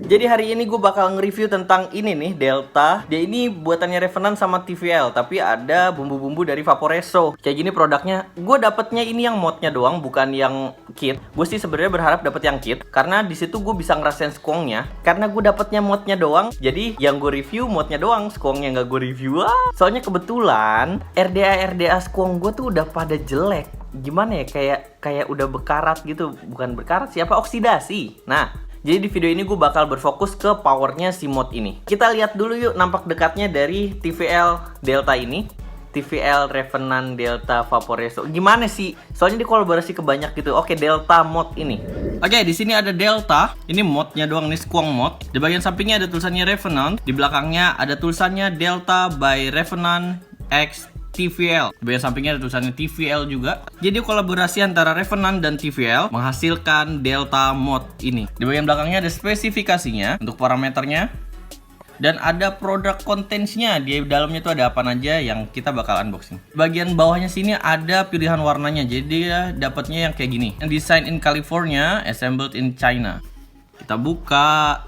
Jadi hari ini gue bakal nge-review tentang ini nih, Delta. Dia ini buatannya Revenant sama TVL, tapi ada bumbu-bumbu dari Vaporesso. Kayak gini produknya. Gue dapetnya ini yang modnya doang, bukan yang kit. Gue sih sebenarnya berharap dapet yang kit, karena di situ gue bisa ngerasain squongnya. Karena gue dapetnya modnya doang, jadi yang gue review modnya doang, squongnya nggak gue review. Soalnya kebetulan RDA squong gue tuh udah pada jelek. Gimana ya, kayak udah bekarat gitu. Bukan bekarat, siapa oksidasi. Nah, jadi di video ini gue bakal berfokus ke powernya si mod ini. Kita lihat dulu yuk nampak dekatnya dari TVL Delta ini. TVL Revenant Delta Vaporesso. Gimana sih? Soalnya dikolaborasi ke banyak gitu. Oke, Delta mod ini. Oke, di sini ada Delta. Ini modnya doang nih, squong mod. Di bagian sampingnya ada tulisannya Revenant. Di belakangnya ada tulisannya Delta by Revenant X TVL. Di bagian sampingnya ada tulisannya TVL juga. Jadi kolaborasi antara Revenant dan TVL menghasilkan Delta mod ini. Di bagian belakangnya ada spesifikasinya untuk parameternya. Dan ada produk contents-nya. Di dalamnya itu ada apa aja yang kita bakal unboxing. Bagian bawahnya sini ada pilihan warnanya. Jadi ya dapatnya yang kayak gini. Design in California, assembled in China. Kita buka.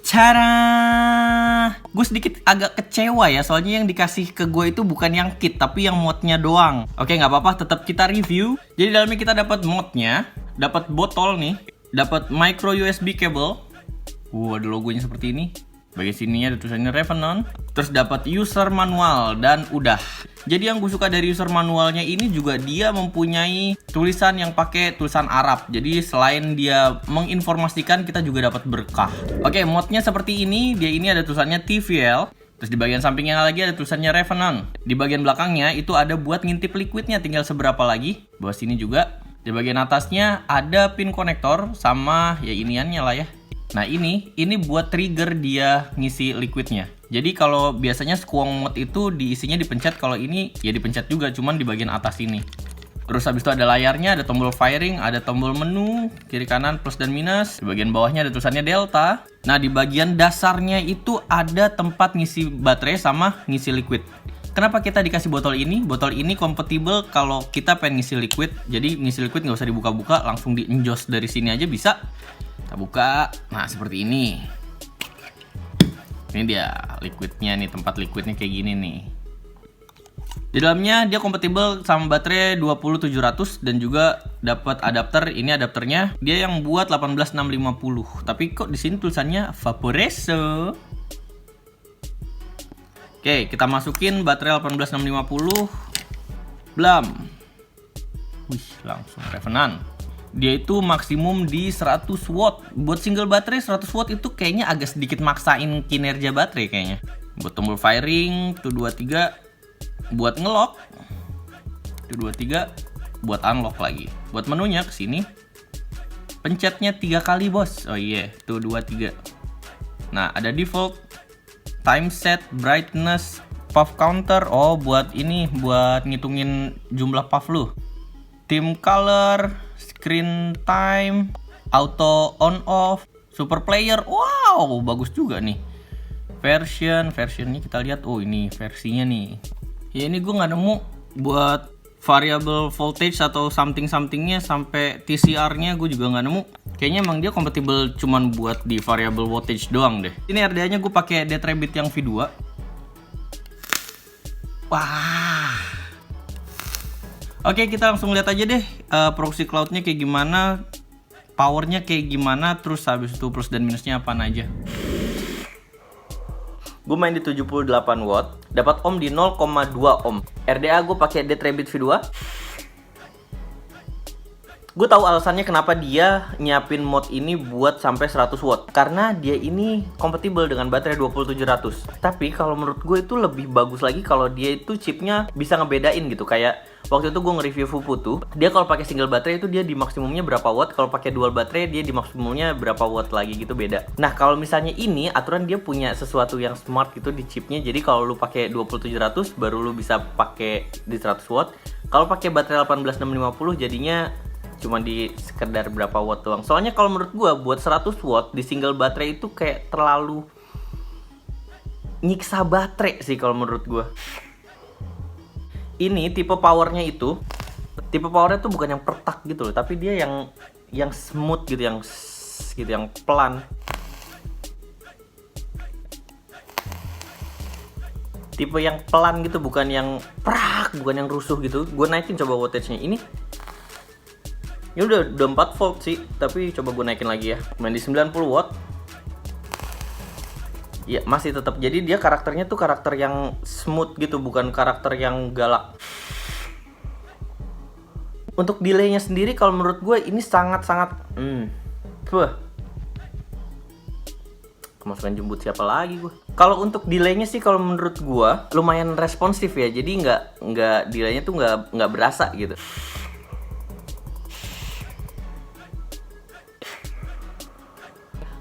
Cara, gue sedikit agak kecewa ya, soalnya yang dikasih ke gue itu bukan yang kit, tapi yang modnya doang. Oke, nggak apa-apa, tetap kita review. Jadi dalamnya kita dapat modnya, dapat botol nih, dapat micro USB cable. Ada logonya seperti ini. Bagian sininya ada tulisannya Revenant. Terus dapat user manual dan udah. Jadi yang gue suka dari user manualnya ini juga dia mempunyai tulisan yang pakai tulisan Arab. Jadi selain dia menginformasikan, kita juga dapat berkah. Oke, modnya seperti ini. Dia ini ada tulisannya TVL. Terus di bagian sampingnya lagi ada tulisannya Revenant. Di bagian belakangnya itu ada buat ngintip liquidnya, tinggal seberapa lagi. Bawah sini juga. Di bagian atasnya ada pin konektor sama ya iniannya lah ya. Nah ini buat trigger dia ngisi liquidnya. Jadi kalau biasanya squong mod itu diisinya dipencet, kalau ini ya dipencet juga, cuman di bagian atas ini. Terus habis itu ada layarnya, ada tombol firing, ada tombol menu, kiri kanan plus dan minus. Di bagian bawahnya ada tulisannya Delta. Nah di bagian dasarnya itu ada tempat ngisi baterai sama ngisi liquid. Kenapa kita dikasih botol ini? Botol ini kompatibel kalau kita pengen ngisi liquid. Jadi ngisi liquid nggak usah dibuka-buka, langsung dienjos dari sini aja bisa. Kita buka, nah seperti ini. Ini dia liquidnya nih, tempat liquidnya kayak gini nih. Di dalamnya dia kompatibel sama baterai 20700 dan juga dapat adapter. Ini adapternya dia yang buat 18650. Tapi kok di sini tulisannya Vaporesso. Oke, kita masukin baterai 18650. Blam. Wih, langsung Revenant. Dia itu maksimum di 100 watt. Buat single baterai 100 watt itu kayaknya agak sedikit maksain kinerja baterai kayaknya. Buat tombol firing, 2 3 buat ngelock. 2 3 buat unlock lagi. Buat menunya ke sini. Pencetnya 3 kali, Bos. Oh iya, 2 3. Nah, ada default, time set, brightness, puff counter. Oh, buat ini, buat ngitungin jumlah puff lu. Theme color, screen time, auto on off, super player. Wow, bagus juga nih. Versionnya kita lihat. Oh, ini versinya nih. Ya ini gue nggak nemu buat variable voltage atau somethingnya sampai TCR-nya gue juga nggak nemu. Kayaknya emang dia kompatibel cuman buat di variable voltage doang deh. Ini RDA-nya gue pakai Dead Rabbit yang V2. Wah. Oke, kita langsung lihat aja deh proxy cloud-nya kayak gimana, powernya kayak gimana, terus habis itu plus dan minusnya apaan aja. Gue main di 78 watt, dapat ohm di 0,2 ohm. RDA gue pakai Dead Rabbit V2. Gue tahu alasannya kenapa dia nyiapin mod ini buat sampai 100 watt. Karena dia ini kompatibel dengan baterai 20700. Tapi kalau menurut gue itu lebih bagus lagi kalau dia itu chipnya bisa ngebedain gitu. Kayak waktu itu gue nge-review Fuputu, dia kalau pakai single baterai itu dia di maksimumnya berapa watt, kalau pakai dual baterai dia di maksimumnya berapa watt lagi gitu, beda. Nah, kalau misalnya ini aturan dia punya sesuatu yang smart gitu di chipnya. Jadi kalau lu pakai 20700 baru lu bisa pakai di 100 watt. Kalau pakai baterai 18650 jadinya cuma di sekedar berapa watt doang. Soalnya kalau menurut gua buat 100 watt di single baterai itu kayak terlalu nyiksa baterai sih kalau menurut gua. Ini tipe powernya itu, tipe powernya tuh bukan yang pertak gitu loh, tapi dia yang smooth gitu, yang pelan. Tipe yang pelan gitu, bukan yang prak, bukan yang rusuh gitu. Gue naikin coba wattage-nya. Ini udah 4 volt sih, tapi coba gue naikin lagi ya. Main di 90 watt. Ya masih tetap. Jadi dia karakternya tuh karakter yang smooth gitu, bukan karakter yang galak. Untuk delaynya sendiri kalau menurut gue ini sangat-sangat kemasukan jembut siapa lagi gue. Kalau untuk delaynya sih kalau menurut gue lumayan responsif ya. Jadi nggak delaynya tuh nggak berasa gitu.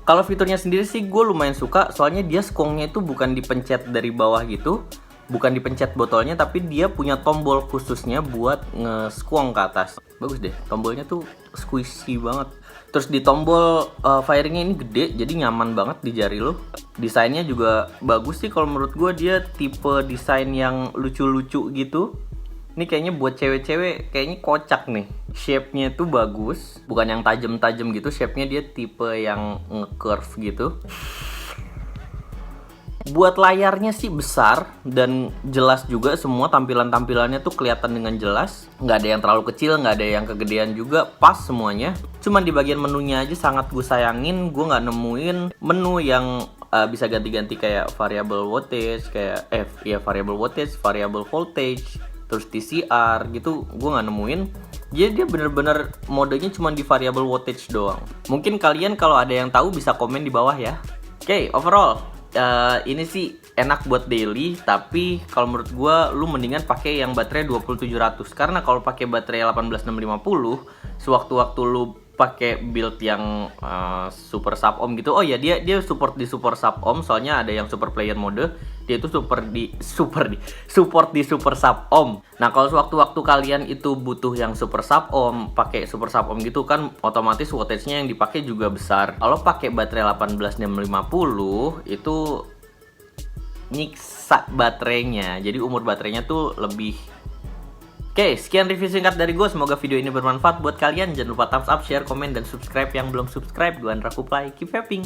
Kalau fiturnya sendiri sih gue lumayan suka, soalnya dia skongnya itu bukan dipencet dari bawah gitu, bukan dipencet botolnya, tapi dia punya tombol khususnya buat nge-squong ke atas. Bagus deh, tombolnya tuh squishy banget. Terus di tombol firingnya ini gede, jadi nyaman banget di jari lo. Desainnya juga bagus sih kalau menurut gue, dia tipe desain yang lucu-lucu gitu. Ini kayaknya buat cewek-cewek kayaknya kocak nih. Shape-nya tuh bagus, bukan yang tajam-tajam gitu. Shape-nya dia tipe yang nge-curve gitu. Buat layarnya sih besar dan jelas juga, semua tampilan-tampilannya tuh kelihatan dengan jelas. Nggak ada yang terlalu kecil, nggak ada yang kegedean juga, pas semuanya. Cuman di bagian menunya aja sangat gue sayangin, gue nggak nemuin menu yang bisa ganti-ganti kayak variable wattage, kayak variable wattage, variable voltage, terus TCR gitu, gue nggak nemuin. Jadi dia bener-bener modenya cuma di variable wattage doang. Mungkin kalian kalau ada yang tahu bisa komen di bawah ya. Oke, overall ini sih enak buat daily, tapi kalau menurut gue lu mendingan pakai yang baterai 20700, karena kalau pakai baterai 18650 sewaktu-waktu lu pakai build yang super sub ohm gitu. Oh ya, dia support di super sub ohm, soalnya ada yang super player mode, dia itu support di super sub ohm. Nah, kalau sewaktu-waktu kalian itu butuh yang super sub ohm, pakai super sub ohm gitu kan, otomatis wattage-nya yang dipakai juga besar. Kalau pakai baterai 18650 itu nyiksa baterainya, jadi umur baterainya tuh lebih. Oke, sekian review singkat dari gue. Semoga video ini bermanfaat buat kalian. Jangan lupa thumbs up, share, komen, dan subscribe yang belum subscribe. Gue Andra Kuplay. Keep vaping.